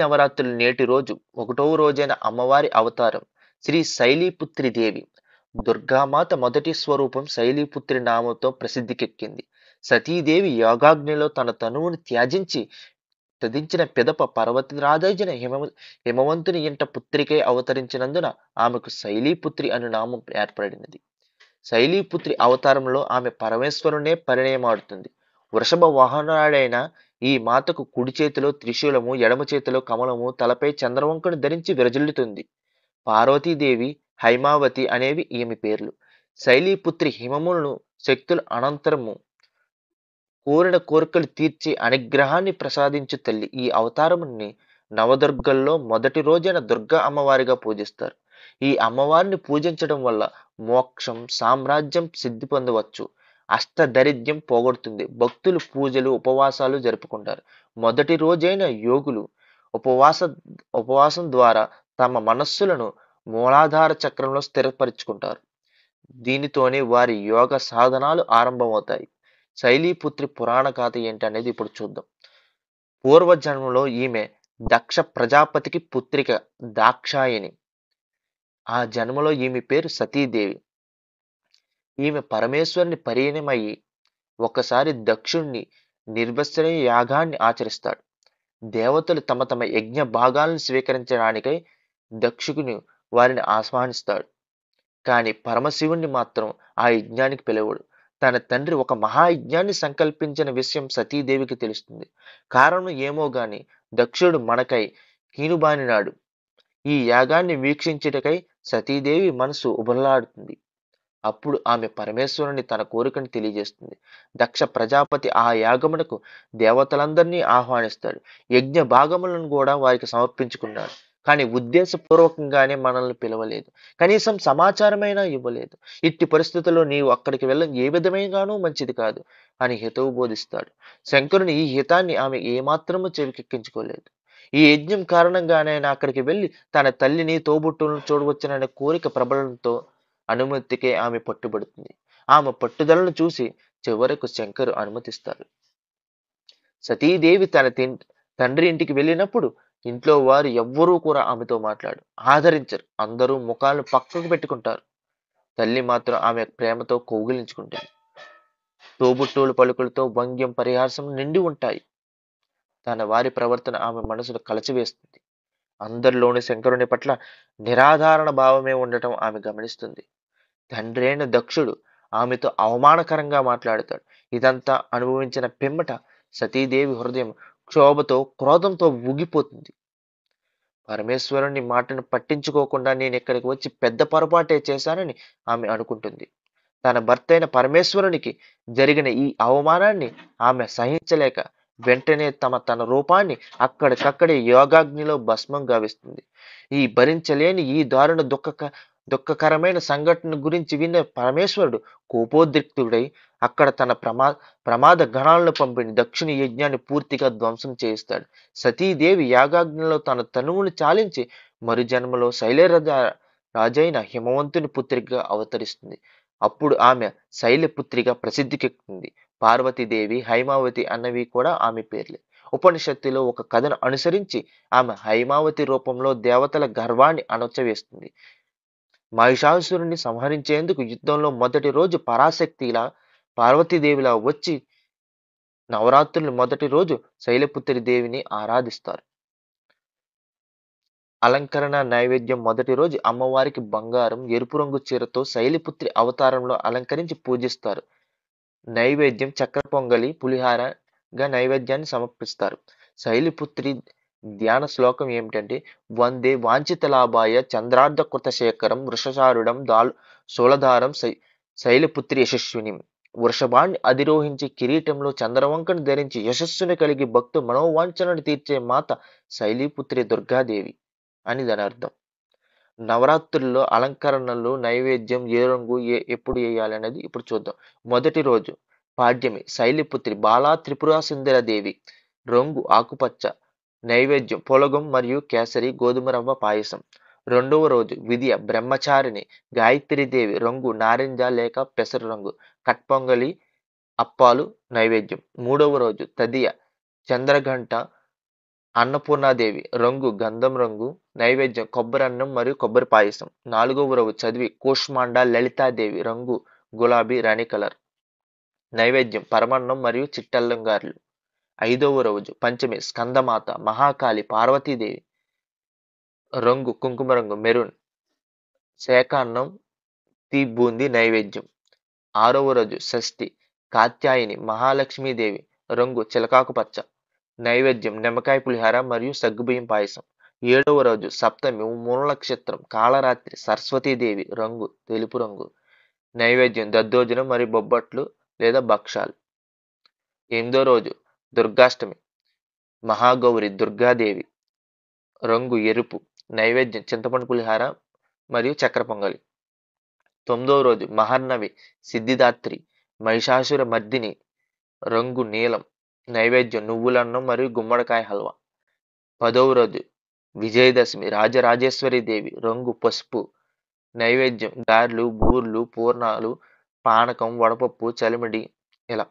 నవరాత్రులు నేటి రోజు 1వ రోజైన అమ్మవారి అవతారం శ్రీ శైలీపుత్రి దేవి. దుర్గామాత మొదటి స్వరూపం శైలీపుత్రి నామంతో ప్రసిద్ధికెక్కింది. సతీదేవి యోగాగ్నిలో తన తనువును త్యజించిన పిదప పర్వతరాజైన హిమవంతుని ఇంట పుత్రికై అవతరించినందున ఆమెకు శైలీపుత్రి అను నామం ఏర్పడినది. శైలీపుత్రి అవతారంలో ఆమె పరమేశ్వరునే పరిణయమాడుతుంది. వృషభ వాహనురాలైన ఈ మాతకు కుడి చేతిలో త్రిశూలము, ఎడమ చేతిలో కమలము, తలపై చంద్రవంకను ధరించి విరజిల్లుతుంది. పార్వతీదేవి, హైమావతి అనేవి ఈమె పేర్లు. శైలీపుత్రి హిమములను శక్తుల అనంతరము కోరిన కోరికలు తీర్చి అనుగ్రహాన్ని ప్రసాదించు తల్లి. ఈ అవతారముని నవదుర్గల్లో మొదటి రోజైన దుర్గా అమ్మవారిగా పూజిస్తారు. ఈ అమ్మవారిని పూజించడం వల్ల మోక్షం, సామ్రాజ్యం సిద్ధి పొందవచ్చు. అష్టదరిద్ర్యం పోగొడుతుంది. భక్తులు పూజలు, ఉపవాసాలు జరుపుకుంటారు. మొదటి రోజైన యోగులు ఉపవాసం ద్వారా తమ మనస్సులను మూలాధార చక్రంలో స్థిరపరుచుకుంటారు. దీనితోనే వారి యోగ సాధనాలు ఆరంభమవుతాయి. శైలీపుత్రి పురాణ గాథ ఏంటనేది ఇప్పుడు చూద్దాం. పూర్వజన్మలో ఈమె దక్ష ప్రజాపతికి పుత్రిక దాక్షాయిని. ఆ జన్మలో ఈమె పేరు సతీదేవి. ఈమె పరమేశ్వరుని పరిణయమయ్యి ఒకసారి దక్షుణ్ణి నిర్వసన యాగాన్ని ఆచరిస్తాడు. దేవతలు తమ తమ యజ్ఞ భాగాలను స్వీకరించడానికై దక్షుని వారిని ఆహ్వానిస్తాడు. కానీ పరమశివుణ్ణి మాత్రం ఆ యజ్ఞానికి పిలవడు. తన తండ్రి ఒక మహాయజ్ఞాన్ని సంకల్పించిన విషయం సతీదేవికి తెలుస్తుంది. కారణం ఏమో గాని దక్షుడు మనకై కీనుబానినాడు. ఈ యాగాన్ని వీక్షించుటకై సతీదేవి మనసు ఉబలాడుతుంది. అప్పుడు ఆమె పరమేశ్వరుని తన కోరికను తెలియజేస్తుంది. దక్ష ప్రజాపతి ఆ యాగమునకు దేవతలందరినీ ఆహ్వానిస్తాడు. యజ్ఞ భాగములను కూడా వారికి సమర్పించుకున్నాడు. కానీ ఉద్దేశపూర్వకంగానే మనల్ని పిలవలేదు. కనీసం సమాచారమైనా ఇవ్వలేదు. ఇట్టి పరిస్థితుల్లో నీవు అక్కడికి వెళ్ళడం ఏ విధమైనగానూ మంచిది కాదు అని హితవు బోధిస్తాడు. శంకరుని ఈ హితాన్ని ఆమె ఏమాత్రము చెవికెక్కించుకోలేదు. ఈ యజ్ఞం కారణంగానైనా అక్కడికి వెళ్ళి తన తల్లిని, తోబుట్టులను చూడవచ్చుననే కోరిక ప్రబలంతో అనుమతికే ఆమె పట్టుబడుతుంది. ఆమె పట్టుదలను చూసి చివరకు శంకరు అనుమతిస్తారు. సతీదేవి తన తండ్రి ఇంటికి వెళ్ళినప్పుడు ఇంట్లో వారు ఎవ్వరూ కూడా ఆమెతో ఆదరించరు. అందరూ ముఖాలను పక్కకు పెట్టుకుంటారు. తల్లి మాత్రం ఆమె ప్రేమతో కౌగిలించుకుంటుంది. తోబుట్టువుల పలుకులతో వంగ్యం, పరిహాసం నిండి ఉంటాయి. తన వారి ప్రవర్తన ఆమె మనసును కలచివేస్తుంది. అందరిలోని శంకరుని పట్ల నిరాధారణ భావమే ఉండటం ఆమె గమనిస్తుంది. తండ్రి అయిన దక్షుడు ఆమెతో అవమానకరంగా మాట్లాడతాడు. ఇదంతా అనుభవించిన పిమ్మట సతీదేవి హృదయం క్షోభతో, క్రోధంతో ఊగిపోతుంది. పరమేశ్వరుని మాటను పట్టించుకోకుండా నేను ఇక్కడికి వచ్చి పెద్ద పొరపాటే చేశానని ఆమె అనుకుంటుంది. తన భర్త అయిన పరమేశ్వరునికి జరిగిన ఈ అవమానాన్ని ఆమె సహించలేక వెంటనే తన రూపాన్ని అక్కడికక్కడే యోగాగ్నిలో భస్మం గావిస్తుంది. ఈ భరించలేని ఈ దారుణ దుఃఖకరమైన సంఘటన గురించి విన్న పరమేశ్వరుడు కోపోద్రిక్తుడై అక్కడ తన ప్రమాద గణాలను పంపిణీ దక్షిణ యజ్ఞాన్ని పూర్తిగా ధ్వంసం చేయిస్తాడు. సతీదేవి యాగాగ్నిలో తన తనువును చాలించి మరు జన్మలో రాజైన హిమవంతుని పుత్రిగా అవతరిస్తుంది. అప్పుడు ఆమె శైలపుత్రిగా ప్రసిద్ధికెక్కుతుంది. పార్వతీదేవి, హైమావతి అన్నవి కూడా ఆమె పేర్లే. ఉపనిషత్తులో ఒక కథను అనుసరించి ఆమె హైమావతి రూపంలో దేవతల గర్వాన్ని అణచవేస్తుంది. మహిషాసురుని సంహరించేందుకు యుద్ధంలో మొదటి రోజు పరాశక్తిలా పార్వతీదేవిలా వచ్చి నవరాత్రుల మొదటి రోజు శైలపుత్రి దేవిని ఆరాధిస్తారు. అలంకరణ నైవేద్యం మొదటి రోజు అమ్మవారికి బంగారం, ఎరుపు రంగు చీరతో శైలపుత్రి అవతారంలో అలంకరించి పూజిస్తారు. నైవేద్యం చక్కెర పొంగలి, పులిహారగా నైవేద్యాన్ని సమర్పిస్తారు. శైలపుత్రి ధ్యాన శ్లోకం ఏమిటంటే వందే వాంఛిత లాభాయ చంద్రార్ధ కృత శేఖరం వృషచారుడం శూలధారం శైలపుత్రి యశస్విని. వృషభాన్ని అధిరోహించి కిరీటంలో చంద్రవంకను ధరించి యశస్సును కలిగి భక్తు మనోవాంఛనను తీర్చే మాత శైలీపుత్రి దుర్గాదేవి అని దాని అర్థం. నవరాత్రుల్లో అలంకరణలు, నైవేద్యం ఏ రంగు ఎప్పుడు వేయాలి అనేది ఇప్పుడు చూద్దాం. మొదటి రోజు పాడ్యమి శైలపుత్రి బాలా త్రిపురా సుందరదేవి, రంగు ఆకుపచ్చ, నైవేద్యం పొలగం మరియు కేసరి గోధుమ రవ్వ పాయసం. రెండవ రోజు విద్య బ్రహ్మచారిణి గాయత్రీదేవి, రంగు నారింజ లేక పెసరు రంగు, కట్పొంగలి, అప్పాలు నైవేద్యం. మూడవ రోజు తదియ చంద్రఘంట అన్నపూర్ణాదేవి రంగు గంధం రంగు, నైవేద్యం కొబ్బరన్నం మరియు కొబ్బరి పాయసం. 4వ రోజు చదివి కూష్మాండ లలితాదేవి రంగు గులాబీ రాణి కలర్, నైవేద్యం పరమన్నం మరియు చిట్టల్లం గారెలు. 5వ రోజు పంచమి స్కందమాత మహాకాళి పార్వతీదేవి రంగు కుంకుమ రంగు మెరూన్, శాకాన్నం తీ బూందీ నైవేద్యం. 6వ రోజు షష్ఠి కాత్యాయని మహాలక్ష్మీదేవి రంగు చిలకాకు పచ్చ, నైవేద్యం నిమ్మకాయ పులిహార మరియు సగ్గుబియ్యం పాయసం. 7వ రోజు సప్తమి మూల నక్షత్రం కాళరాత్రి సరస్వతీదేవి రంగు తెలుపు రంగు, నైవేద్యం దద్దోజనం మరియు బొబ్బట్లు లేదా భక్షాలు. 8వ రోజు దుర్గాష్టమి మహాగౌరి దుర్గాదేవి రంగు ఎరుపు, నైవేద్యం చింతపండు పులిహార మరియు చక్కెర పొంగలి. 9వ రోజు మహర్నవి సిద్ధిదాత్రి మహిషాసుర మర్దిని రంగు నీలం, నైవేద్యం నువ్వులన్నం మరియు గుమ్మడికాయ హల్వా. 10వ రోజు విజయదశమి రాజరాజేశ్వరి దేవి రంగు పసుపు, నైవేద్యం గారెలు బూర్లు పూర్ణాలు పానకం వడపప్పు చలిమిడి ఇలా.